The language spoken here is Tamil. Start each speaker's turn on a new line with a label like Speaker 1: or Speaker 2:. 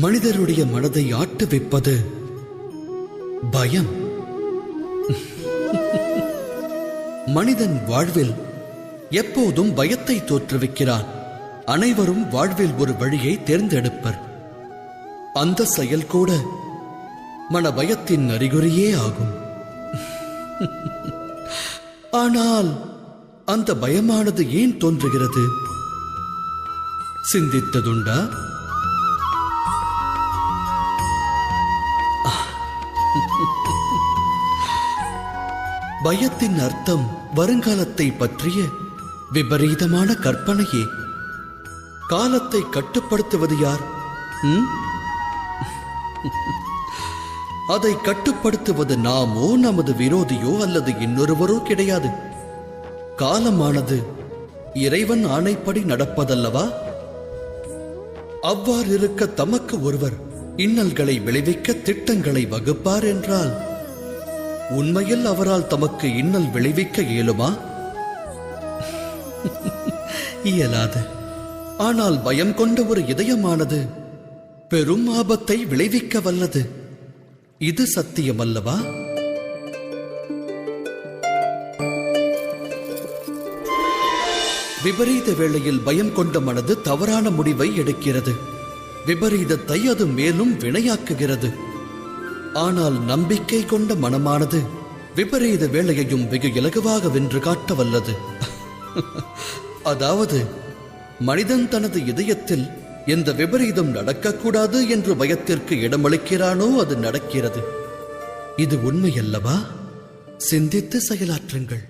Speaker 1: மனிதருடைய மனதை ஆட்டுவிப்பது பயம். மனிதன் வாழ்வில் எப்போதும் பயத்தை தோற்றுவிக்கிறான். அனைவரும் வாழ்வில் ஒரு வழியை தேர்ந்தெடுப்பர். அந்த செயல் கூட மனபயத்தின் அறிகுறியே ஆகும். ஆனால் அந்த பயமானது ஏன் தோன்றுகிறது? சிந்தித்ததுண்டா? பயத்தின் அர்த்தம் வருங்காலத்தை பற்றிய விபரீதமான கற்பனையே. காலத்தை கட்டுப்படுத்துவது யார்? அதை கட்டுப்படுத்துவது நாமோ, நமது விரோதியோ அல்லது இன்னொருவரோ கிடையாது. காலமானது இறைவன் ஆணைப்படி நடப்பதல்லவா? அவ்வாறு இருக்க தமக்கு ஒருவர் இன்னல்களை விளைவிக்க திட்டங்களை வகுப்பார் என்றால் உண்மையில் அவரால் தமக்கு இன்னல் விளைவிக்க இயலுமா? இயலாது. ஆனால் பயம் கொண்ட ஒரு இதயமானது பெரும் ஆபத்தை விளைவிக்க வல்லது. இது சத்தியமல்லவா? விபரீத வேளையில் பயம் கொண்ட மனது தவறான முடிவை எடுக்கிறது. விபரீதத்தை அது மேலும் வினையாக்குகிறது. ஆனால் நம்பிக்கை கொண்ட மனமானது விபரீத வேளையையும் வெகு இலகுவாக வென்று காட்ட வல்லது. அதாவது மனிதன் தனது இதயத்தில் எந்த விபரீதம் நடக்கக்கூடாது என்று பயத்திற்கு இடமளிக்கிறானோ அது நடக்கிறது. இது உண்மையல்லவா? சிந்தித்து செயலாற்றுங்கள்.